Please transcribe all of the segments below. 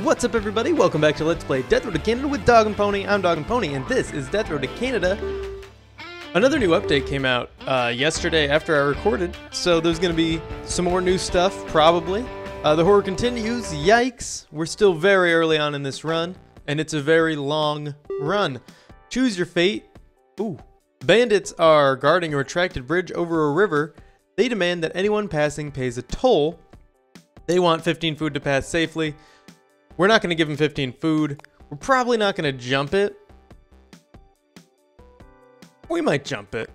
What's up, everybody? Welcome back to Let's Play Death Road to Canada with DogAndPony. I'm DogAndPony, and this is Death Road to Canada. Another new update came out yesterday after I recorded, so there's going to be some more new stuff, probably. The horror continues. Yikes. We're still very early on in this run, and it's a very long run. Choose your fate. Ooh. Bandits are guarding a retracted bridge over a river. They demand that anyone passing pays a toll. They want 15 food to pass safely. We're not going to give them 15 food. We're probably not going to jump it. We might jump it.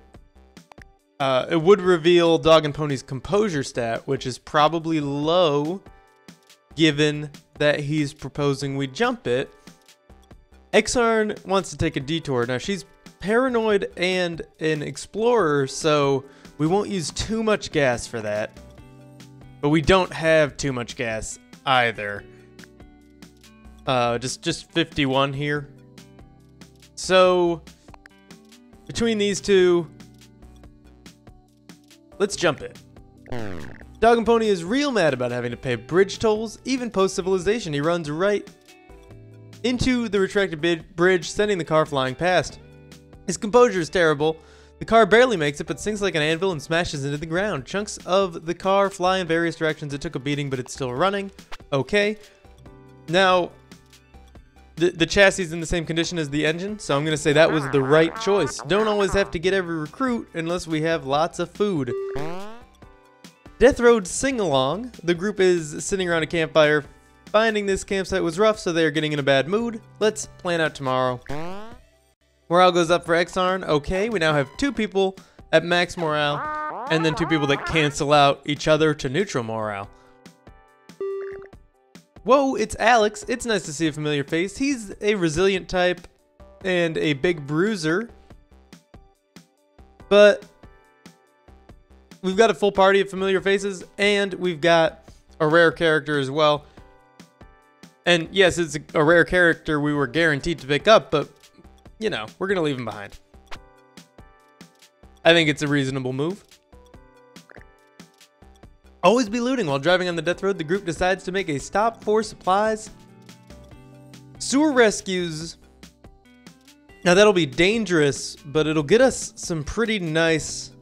It would reveal DogAndPony's composure stat, which is probably low, given that he's proposing we jump it. Exarn wants to take a detour. Now, she's paranoid and an explorer, so we won't use too much gas for that. But we don't have too much gas either. Just 51 here. So between these two, let's jump it. DogAndPony is real mad about having to pay bridge tolls, even post-civilization. He runs right into the retracted bridge, sending the car flying past. His composure is terrible. The car barely makes it, but sinks like an anvil and smashes into the ground. Chunks of the car fly in various directions. It took a beating, but it's still running. Okay. Now, the chassis is in the same condition as the engine, so I'm going to say that was the right choice. Don't always have to get every recruit unless we have lots of food. Death Road Sing-Along. The group is sitting around a campfire. Finding this campsite was rough, so they are getting in a bad mood. Let's plan out tomorrow. Morale goes up for Exarn. Okay, we now have 2 people at max morale, and then 2 people that cancel out each other to neutral morale. Whoa, it's Alex. It's nice to see a familiar face. He's a resilient type and a big bruiser. But we've got a full party of familiar faces, and we've got a rare character as well. And yes, it's a rare character we were guaranteed to pick up, but, you know, we're going to leave him behind. I think it's a reasonable move. Always be looting. While driving on the death road, the group decides to make a stop for supplies. Sewer rescues. Now that'll be dangerous, but it'll get us some pretty nice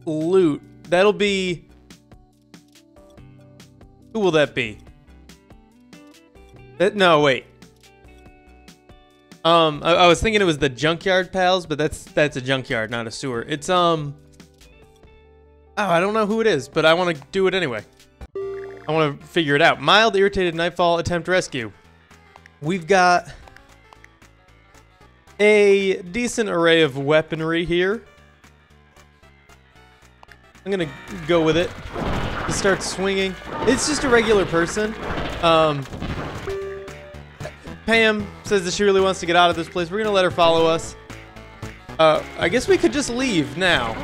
loot. That'll be... Who will that be? No, wait. I was thinking it was the junkyard pals, but that's a junkyard, not a sewer. It's Oh, I don't know who it is, but I want to do it anyway. I want to figure it out. Mild, irritated, nightfall, attempt rescue. We've got a decent array of weaponry here. I'm going to go with it. Just start swinging. It's just a regular person. Pam says that she really wants to get out of this place. We're going to let her follow us. I guess we could just leave now.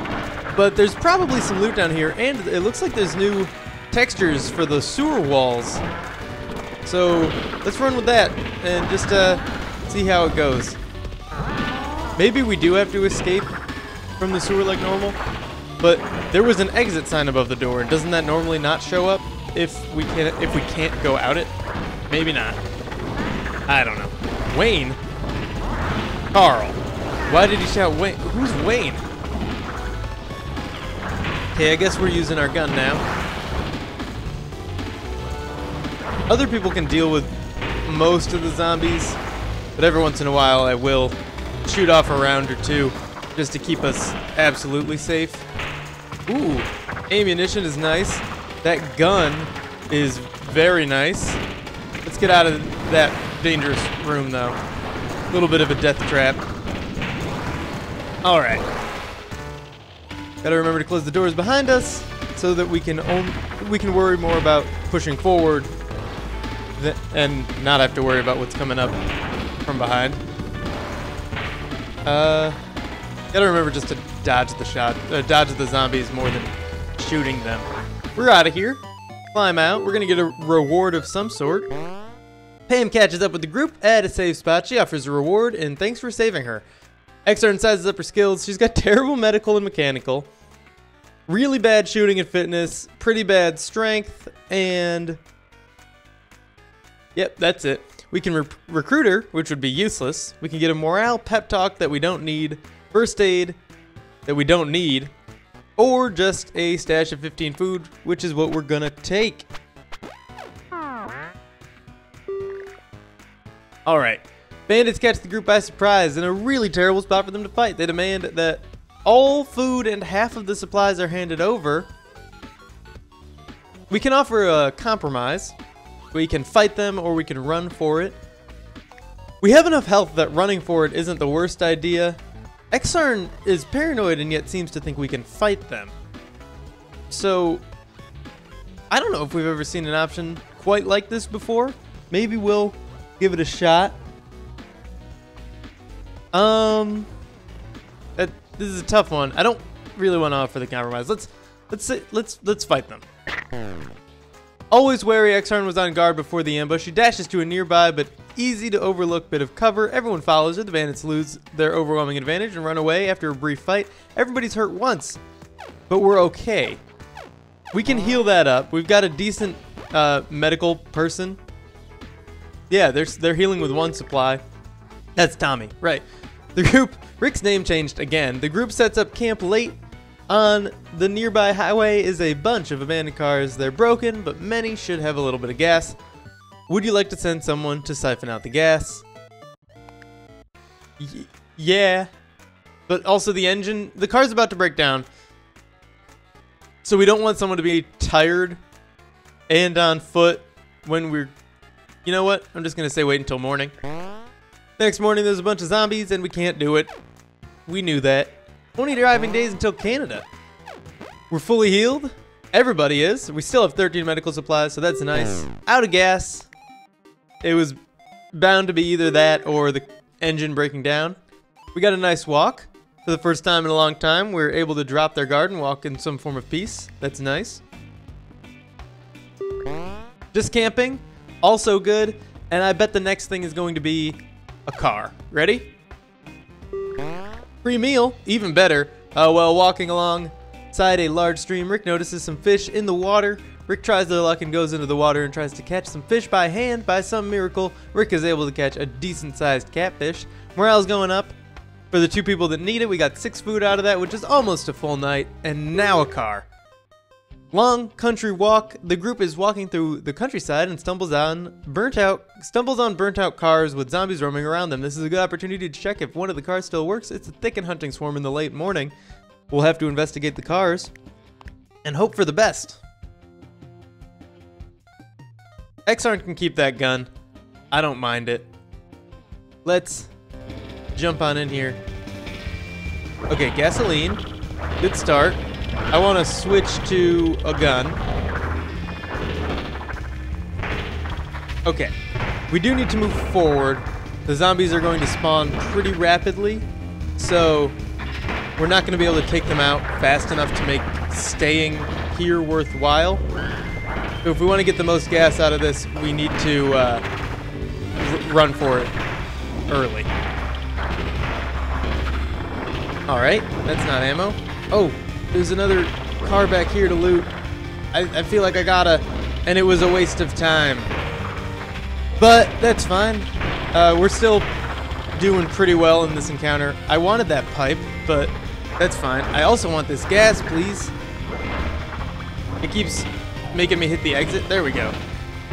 But there's probably some loot down here, and it looks like there's new textures for the sewer walls. So let's run with that and just see how it goes. Maybe we do have to escape from the sewer like normal, but there was an exit sign above the door. Doesn't that normally not show up if we can't go out it? Maybe not. I don't know. Wayne? Carl. Why did he shout Wayne? Who's Wayne? Okay, I guess we're using our gun now. Other people can deal with most of the zombies, but every once in a while I will shoot off a round or two just to keep us absolutely safe. Ooh, ammunition is nice. That gun is very nice. Let's get out of that dangerous room though. A little bit of a death trap. All right. Gotta remember to close the doors behind us so that we can worry more about pushing forward and not have to worry about what's coming up from behind. Gotta remember just to dodge the zombies more than shooting them. We're out of here. Climb out. We're gonna get a reward of some sort. Pam catches up with the group at a safe spot. She offers a reward and thanks for saving her. Exarn sizes up her skills. She's got terrible medical and mechanical. really bad shooting and fitness, pretty bad strength, and yep, that's it. We can recruit her, which would be useless. We can get a morale pep talk that we don't need, first aid that we don't need, or just a stash of 15 food, which is what we're gonna take. Alright, bandits catch the group by surprise in a really terrible spot for them to fight. They demand that all food and half of the supplies are handed over. We can offer a compromise. We can fight them or we can run for it. We have enough health that running for it isn't the worst idea. Exarn is paranoid and yet seems to think we can fight them. So, I don't know if we've ever seen an option quite like this before. Maybe we'll give it a shot. This is a tough one. I don't really want to offer the compromise. Let's fight them. Always wary, Exarn was on guard before the ambush. She dashes to a nearby but easy to overlook bit of cover. Everyone follows her. The bandits lose their overwhelming advantage and run away after a brief fight. Everybody's hurt once, but we're okay. We can heal that up. We've got a decent medical person. Yeah, they're healing with one supply. That's Tommy, right. The group, Rick's name changed again. The group sets up camp late. On the nearby highway is a bunch of abandoned cars. They're broken, but many should have a little bit of gas. Would you like to send someone to siphon out the gas? Yeah. But also the car's about to break down. So we don't want someone to be tired and on foot when we're... You know what? I'm just going to say wait until morning. Next morning there's a bunch of zombies and we can't do it. We knew that. 20 driving days until Canada. We're fully healed. Everybody is. We still have 13 medical supplies, so that's nice. Out of gas. It was bound to be either that or the engine breaking down. We got a nice walk. For the first time in a long time, we're able to drop their guard and walk in some form of peace. That's nice. Just camping. Also good. And I bet the next thing is going to be a car. Ready? Free meal, even better. While walking alongside a large stream, Rick notices some fish in the water. Rick tries their luck and goes into the water and tries to catch some fish by hand. By some miracle, Rick is able to catch a decent-sized catfish. Morale's going up. For the two people that need it, we got 6 food out of that, which is almost a full night. And now a car. Long country walk. The group is walking through the countryside and stumbles on burnt out cars with zombies roaming around them. This is a good opportunity to check if one of the cars still works. It's a thickened hunting swarm in the late morning. We'll have to investigate the cars and hope for the best. Exarn can keep that gun. I don't mind it. Let's jump on in here. Okay, gasoline. Good start. I want to switch to a gun. Okay. We do need to move forward. The zombies are going to spawn pretty rapidly, so we're not going to be able to take them out fast enough to make staying here worthwhile. So if we want to get the most gas out of this, we need to run for it early. Alright, that's not ammo. Oh, there's another car back here to loot. I feel like I gotta, and it was a waste of time. But that's fine. We're still doing pretty well in this encounter. I wanted that pipe, but that's fine. I also want this gas, please. It keeps making me hit the exit. There we go.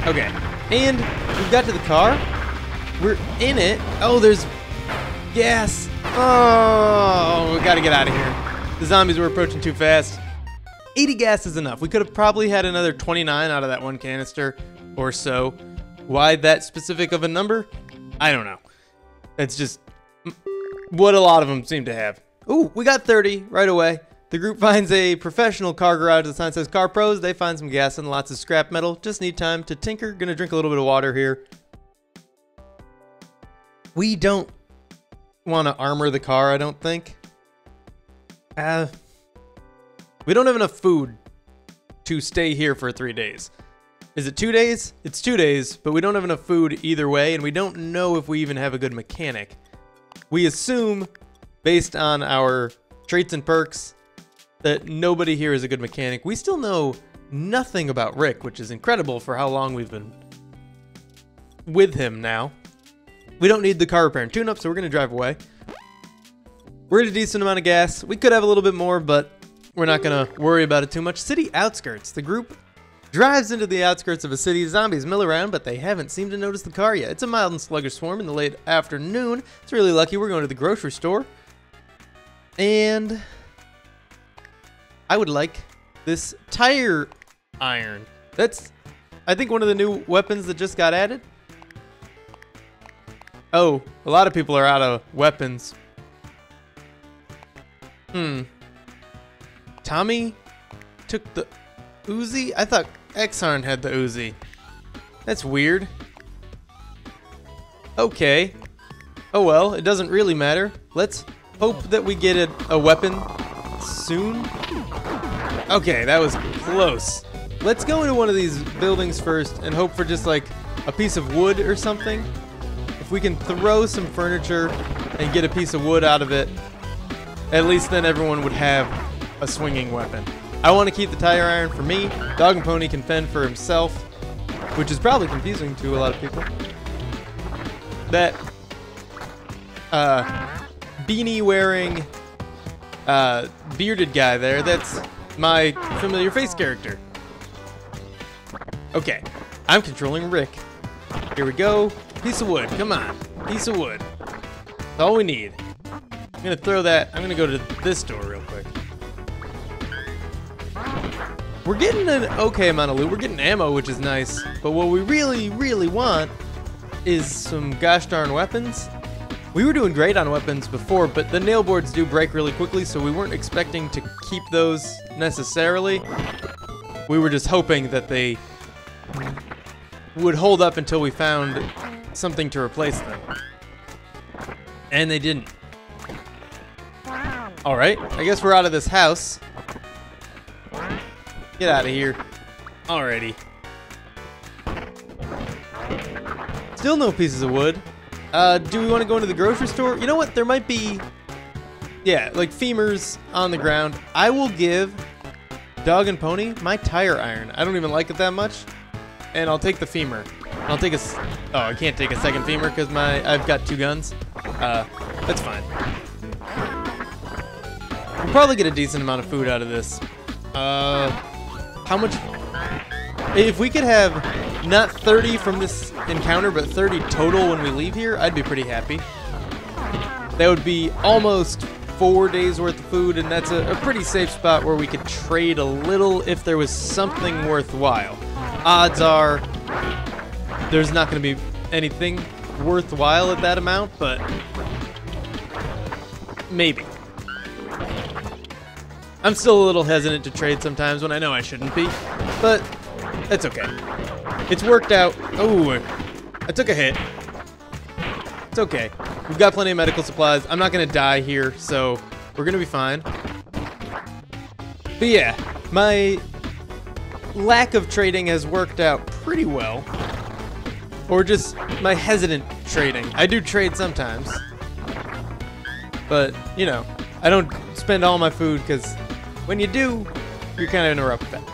Okay. And we've got to the car. We're in it. Oh, there's gas. Oh, we gotta get out of here. The zombies were approaching too fast. 80 gas is enough. We could have probably had another 29 out of that one canister or so. Why that specific of a number? I don't know. It's just what a lot of them seem to have. Ooh, we got 30 right away. The group finds a professional car garage. The sign says Car Pros. They find some gas and lots of scrap metal. Just need time to tinker. Gonna drink a little bit of water here. We don't want to armor the car, I don't think. We don't have enough food to stay here for 3 days. Is it 2 days? It's 2 days, but we don't have enough food either way, and we don't know if we even have a good mechanic. We assume, based on our traits and perks, that nobody here is a good mechanic. We still know nothing about Rick, which is incredible for how long we've been with him now. We don't need the car repair and tune-up, so we're going to drive away. We're at a decent amount of gas. We could have a little bit more, but we're not going to worry about it too much. City outskirts. The group drives into the outskirts of a city. Zombies mill around, but they haven't seemed to notice the car yet. It's a mild and sluggish swarm in the late afternoon. It's really lucky we're going to the grocery store. And I would like this tire iron. That's, I think, one of the new weapons that just got added. Oh, a lot of people are out of weapons. Tommy took the Uzi? I thought Exarn had the Uzi. That's weird. Okay. Oh well, it doesn't really matter. Let's hope that we get a weapon soon. Okay, that was close. Let's go into one of these buildings first and hope for just like a piece of wood or something. If we can throw some furniture and get a piece of wood out of it, at least then everyone would have a swinging weapon. I want to keep the tire iron for me. Dog and Pony can fend for himself, which is probably confusing to a lot of people. That beanie wearing bearded guy there, that's my familiar face character. Okay, I'm controlling Rick. Here we go. Piece of wood, come on. Piece of wood. That's all we need. I'm gonna throw that. I'm gonna go to this door real quick. We're getting an okay amount of loot. We're getting ammo, which is nice. But what we really, really want is some gosh darn weapons. We were doing great on weapons before, but the nail boards do break really quickly, so we weren't expecting to keep those necessarily. We were just hoping that they would hold up until we found something to replace them. And they didn't. Alright, I guess we're out of this house. Get out of here. Alrighty. Still no pieces of wood. Do we want to go into the grocery store? You know what? There might be, yeah, like femurs on the ground. I will give Dog and Pony my tire iron. I don't even like it that much. And I'll take the femur. I'll take a, oh, I can't take a second femur because I've got 2 guns. That's fine. We'll probably get a decent amount of food out of this. How much? If we could have not 30 from this encounter, but 30 total when we leave here, I'd be pretty happy. That would be almost 4 days worth of food, and that's a pretty safe spot where we could trade a little if there was something worthwhile. Odds are there's not going to be anything worthwhile at that amount, but maybe. I'm still a little hesitant to trade sometimes when I know I shouldn't be, but that's okay. It's worked out. Oh, I took a hit. It's okay. We've got plenty of medical supplies. I'm not going to die here, so we're going to be fine. But yeah, my lack of trading has worked out pretty well. Or just my hesitant trading. I do trade sometimes. But, you know, I don't spend all my food because when you do, you're kind of in a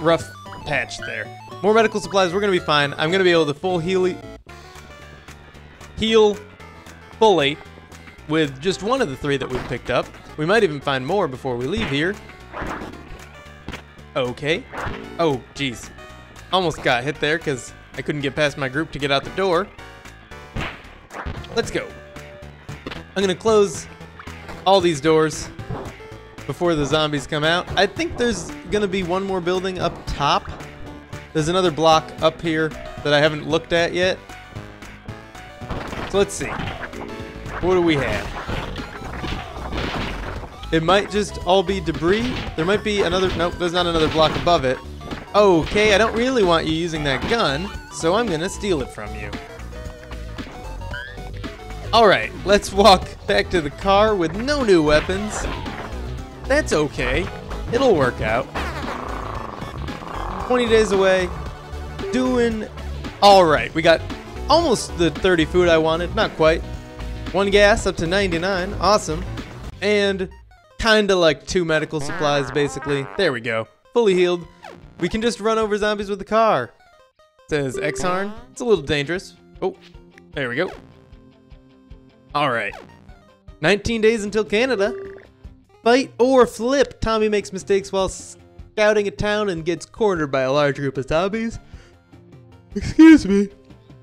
rough patch there. More medical supplies, we're going to be fine. I'm going to be able to full heal fully with just one of the 3 that we've picked up. We might even find more before we leave here. Okay. Oh, geez. Almost got hit there because I couldn't get past my group to get out the door. Let's go. I'm going to close all these doors before the zombies come out. I think there's going to be one more building up top. There's another block up here that I haven't looked at yet. So let's see. What do we have? It might just all be debris. There might be another, nope, there's not another block above it. Okay, I don't really want you using that gun, so I'm gonna steal it from you. Alright, let's walk back to the car with no new weapons. That's okay. It'll work out. 20 days away. Doing alright. We got almost the 30 food I wanted. Not quite. 1 gas up to 99. Awesome. And Kinda like 2 medical supplies, basically. There we go. Fully healed. We can just run over zombies with the car. It says X-Harn. It's a little dangerous. Oh, there we go. Alright. 19 days until Canada. Fight or flip. Tommy makes mistakes while scouting a town and gets cornered by a large group of zombies. Excuse me.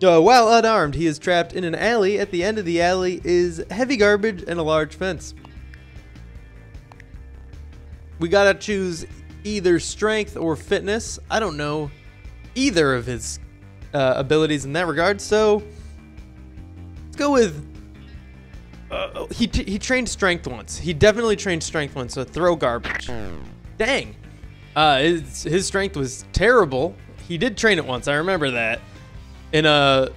While unarmed, he is trapped in an alley. At the end of the alley is heavy garbage and a large fence. We gotta choose either strength or fitness. I don't know either of his abilities in that regard, so let's go with... he trained strength once. He definitely trained strength once, so throw garbage. Dang. His strength was terrible. He did train it once, I remember that. In a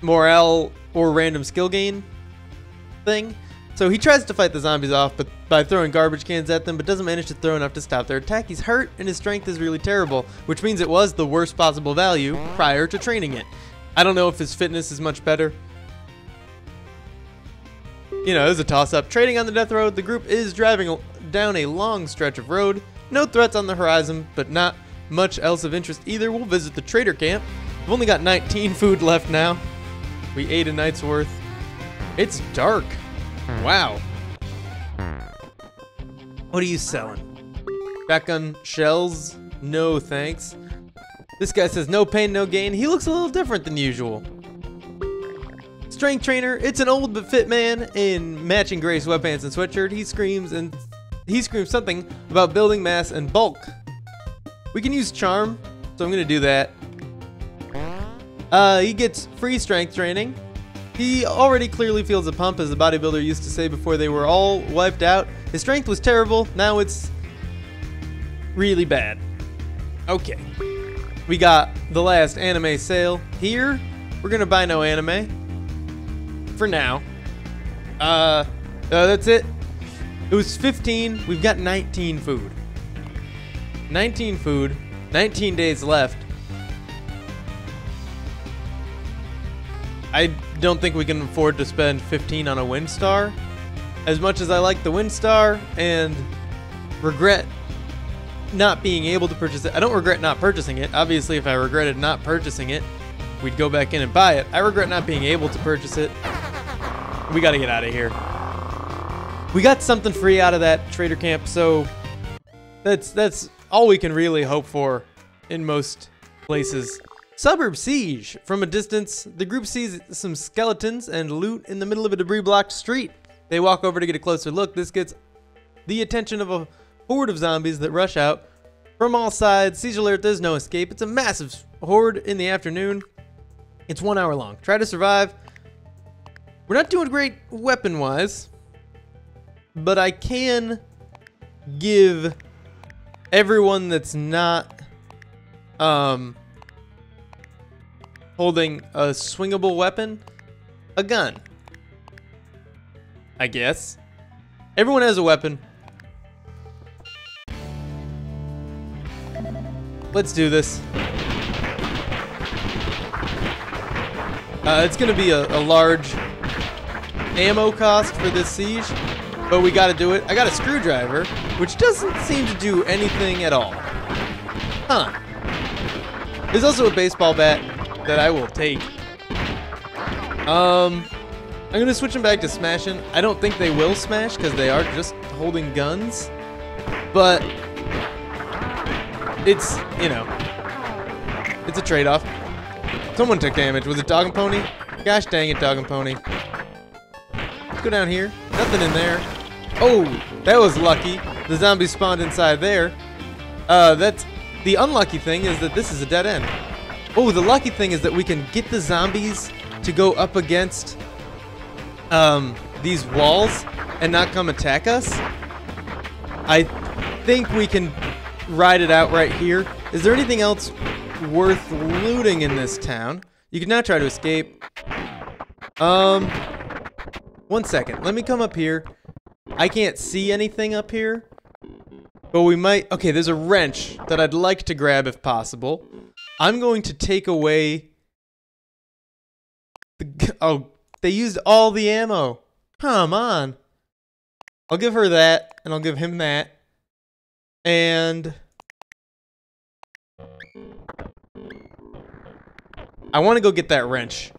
morale or random skill gain thing. So he tries to fight the zombies off but by throwing garbage cans at them, but doesn't manage to throw enough to stop their attack. He's hurt and his strength is really terrible, which means it was the worst possible value prior to training it. I don't know if his fitness is much better. You know, it was a toss-up. Trading on the death road, the group is driving down a long stretch of road. No threats on the horizon, but not much else of interest either. We'll visit the trader camp. We've only got 19 food left now. We ate a night's worth. It's dark. Wow. What are you selling? Shotgun shells? No thanks. This guy says no pain, no gain. He looks a little different than usual. Strength trainer. It's an old but fit man in matching gray sweatpants and sweatshirt. He screams something about building mass and bulk. We can use charm, so I'm gonna do that. He gets free strength training. He already clearly feels a pump, as the bodybuilder used to say before they were all wiped out. His strength was terrible, now it's really bad. Okay. We got the last anime sale here. We're gonna buy no anime. For now. That's it. It was 15, we've got 19 food. 19 food, 19 days left. I don't think we can afford to spend 15 on a Windstar. As much as I like the Windstar and regret not being able to purchase it. I don't regret not purchasing it. Obviously, if I regretted not purchasing it, we'd go back in and buy it. I regret not being able to purchase it. We gotta get out of here. We got something free out of that trader camp, so that's all we can really hope for in most places. Suburb siege. From a distance, the group sees some skeletons and loot in the middle of a debris-blocked street. They walk over to get a closer look. This gets the attention of a horde of zombies that rush out from all sides. Siege alert, there's no escape. It's a massive horde in the afternoon. It's 1 hour long. Try to survive. We're not doing great weapon-wise, but I can give everyone that's not holding a swingable weapon a gun, I guess. Everyone has a weapon. Let's do this. It's gonna be a large ammo cost for this siege, but we gotta do it. I got a screwdriver, which doesn't seem to do anything at all. Huh. There's also a baseball bat that I will take. I'm gonna switch them back to smashing. I don't think they will smash because they are just holding guns, but it's, you know, it's a trade-off. Someone took damage. Was it Dog and Pony? Gosh dang it, Dog and Pony. Let's go down here. Nothing in there. Oh, that was lucky. The zombie spawned inside there. That's the unlucky thing is that this is a dead end. Oh, the lucky thing is that we can get the zombies to go up against these walls and not come attack us. I think we can ride it out right here. Is there anything else worth looting in this town? You can now try to escape. 1 second. Let me come up here. I can't see anything up here, but we might. Okay, there's a wrench that I'd like to grab if possible. I'm going to take away the, oh, they used all the ammo. Come on. I'll give her that, and I'll give him that. And I want to go get that wrench.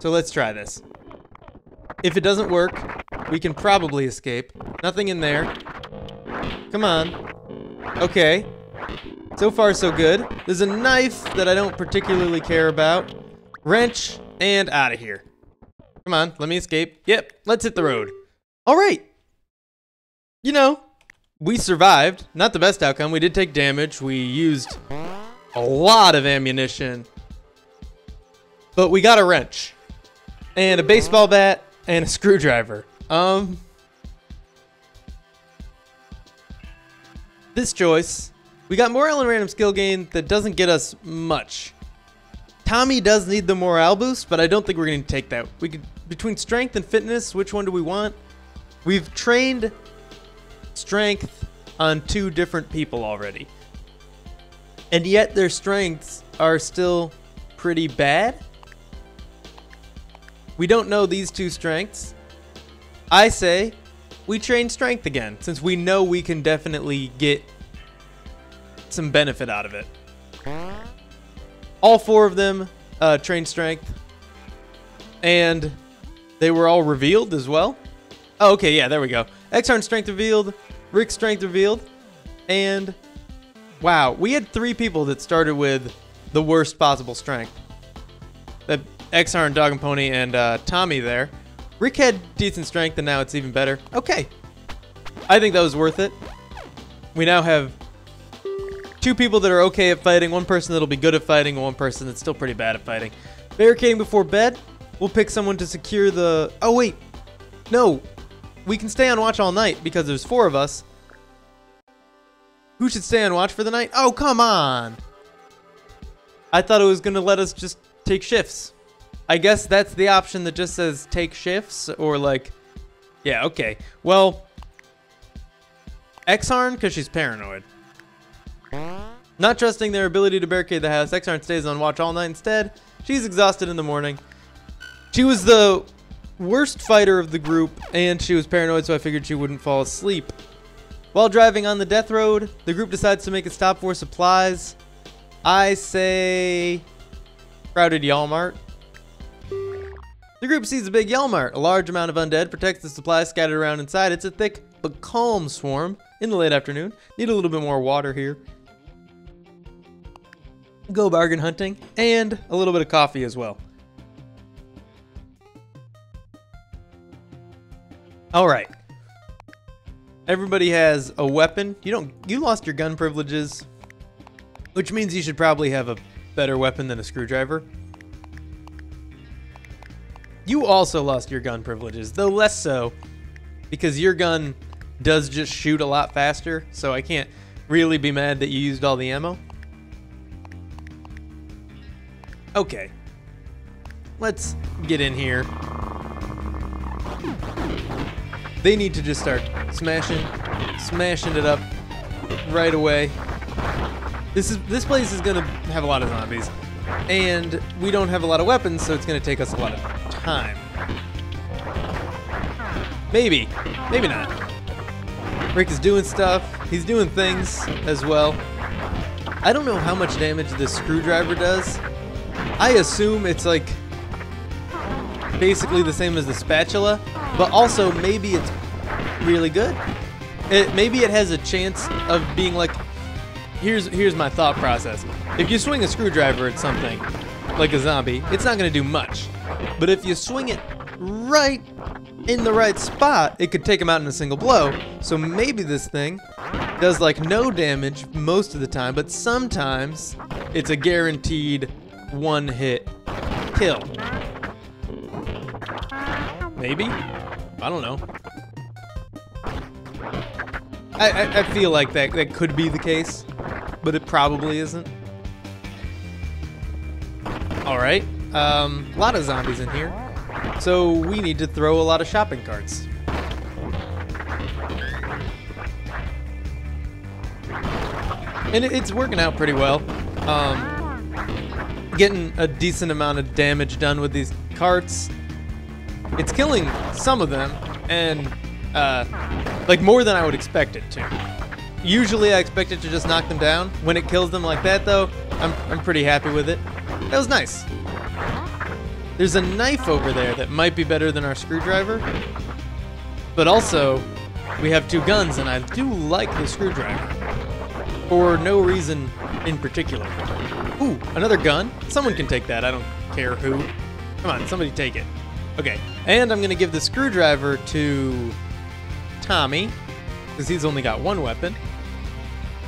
So let's try this. If it doesn't work, we can probably escape. Nothing in there. Come on. Okay. So far, so good. There's a knife that I don't particularly care about. Wrench, and out of here. Come on, let me escape. Yep, let's hit the road. All right. You know, we survived. Not the best outcome. We did take damage. We used a lot of ammunition. But we got a wrench. And a baseball bat. And a screwdriver. This choice. We got morale and random skill gain that doesn't get us much. Tommy does need the morale boost, but I don't think we're going to take that. We could, between strength and fitness, which one do we want? We've trained strength on 2 different people already. And yet their strengths are still pretty bad. We don't know these 2 strengths. I say we train strength again, since we know we can definitely get some benefit out of it. All 4 of them train strength. And they were all revealed as well. Oh, okay, yeah, there we go. Exarn strength revealed. Rick's strength revealed. And wow, we had 3 people that started with the worst possible strength. Exarn, DogAndPony, and Tommy there. Rick had decent strength, and now it's even better. Okay. I think that was worth it. We now have 2 people that are okay at fighting, 1 person that'll be good at fighting, and 1 person that's still pretty bad at fighting. Barricading before bed. We'll pick someone to secure the... Oh, wait. No. We can stay on watch all night because there's 4 of us. Who should stay on watch for the night? Oh, come on. I thought it was going to let us just take shifts. I guess that's the option that just says take shifts, or like... Yeah, okay. Well, Exarn, because she's paranoid. Not trusting their ability to barricade the house, Exarn stays on watch all night instead. She's exhausted in the morning. She was the worst fighter of the group, and she was paranoid, so I figured she wouldn't fall asleep. While driving on the death road, the group decides to make a stop for supplies. I say... Crowded Walmart. The group sees a big Walmart. A large amount of undead protects the supplies scattered around inside. It's a thick but calm swarm in the late afternoon. Need a little bit more water here. Go bargain hunting, and a little bit of coffee as well. All right. Everybody has a weapon. You lost your gun privileges, which means you should probably have a better weapon than a screwdriver. You also lost your gun privileges, though less so, because your gun does just shoot a lot faster, so I can't really be mad that you used all the ammo. Okay. Let's get in here. They need to just start smashing it up right away. This place is gonna have a lot of zombies, and we don't have a lot of weapons, so it's gonna take us a lot of time. Maybe not. Rick is doing stuff. He's doing things as well. I don't know how much damage this screwdriver does. I assume it's like basically the same as the spatula, but also maybe it's really good. Maybe it has a chance of being like, here's my thought process. If you swing a screwdriver at something, like a zombie, it's not going to do much. But if you swing it right in the right spot, it could take him out in a single blow. So maybe this thing does like no damage most of the time, but sometimes it's a guaranteed one-hit kill. Maybe? I don't know. I feel like that could be the case, but it probably isn't. Alright, a lot of zombies in here, so we need to throw a lot of shopping carts. And it's working out pretty well. Getting a decent amount of damage done with these carts. It's killing some of them, and like more than I would expect it to. Usually I expect it to just knock them down. When it kills them like that though, I'm pretty happy with it. That was nice. There's a knife over there that might be better than our screwdriver, but also we have 2 guns and I do like the screwdriver for no reason in particular. Ooh, another gun? Someone can take that, I don't care who. Come on, somebody take it. Okay, and I'm gonna give the screwdriver to Tommy, because he's only got 1 weapon,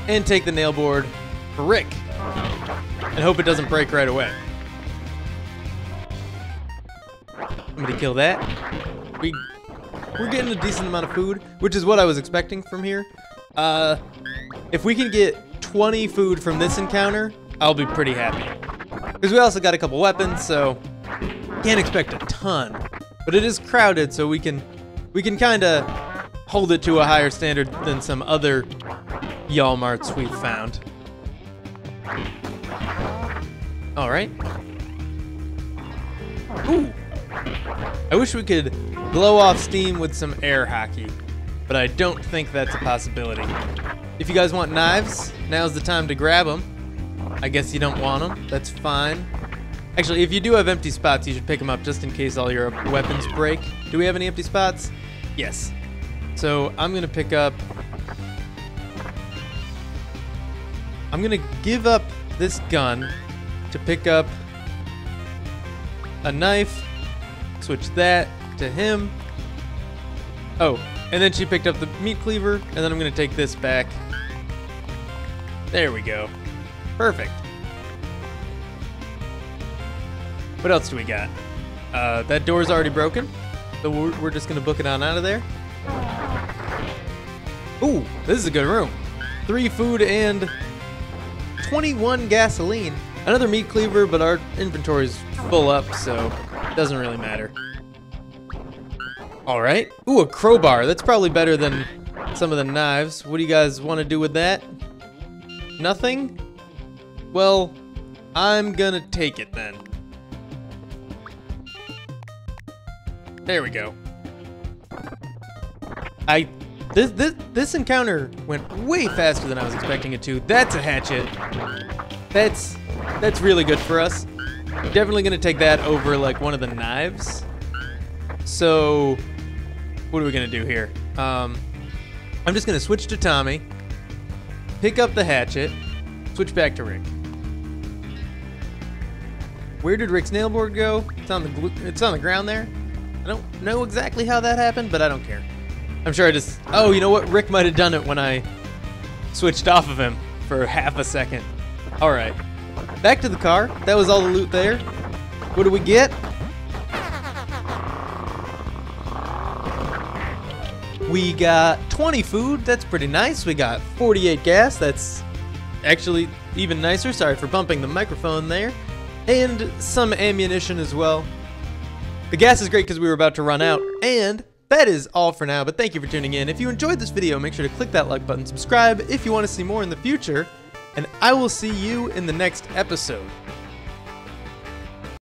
and take the nail board for Rick, and hope it doesn't break right away. Somebody kill that. We're getting a decent amount of food, which is what I was expecting from here. If we can get 20 food from this encounter, I'll be pretty happy. Because we also got a couple weapons, so can't expect a ton. But it is crowded, so we can kind of hold it to a higher standard than some other Walmarts we've found. All right. Ooh. I wish we could blow off steam with some air hockey, but I don't think that's a possibility. If you guys want knives, now's the time to grab them. I guess you don't want them, that's fine. Actually, if you do have empty spots, you should pick them up just in case all your weapons break. Do we have any empty spots? Yes. So I'm gonna pick up... I'm gonna give up this gun to pick up a knife, switch that to him. Oh, and then she picked up the meat cleaver, and then I'm gonna take this back. There we go. Perfect. What else do we got? That door's already broken, so we're just gonna book it on out of there. Ooh, this is a good room. 3 food and 21 gasoline. Another meat cleaver, but our inventory's full up, so it doesn't really matter. All right. Ooh, a crowbar. That's probably better than some of the knives. What do you guys want to do with that? Nothing? Well, I'm gonna take it then. There we go. This encounter went way faster than I was expecting it to. That's a hatchet. That's really good for us. Definitely gonna take that over like one of the knives. So what are we gonna do here? I'm just gonna switch to Tommy, pick up the hatchet, switch back to Rick. Where did Rick's nail board go? It's on the ground there. I don't know exactly how that happened, but I don't care. I'm sure I just... Oh, you know what? Rick might have done it when I switched off of him for half a second. All right. Back to the car. That was all the loot there. What do we get? We got 20 food. That's pretty nice. We got 48 gas. That's actually even nicer. Sorry for bumping the microphone there. And some ammunition as well. The gas is great because we were about to run out. And that is all for now, but thank you for tuning in. If you enjoyed this video, make sure to click that like button, subscribe if you want to see more in the future, and I will see you in the next episode.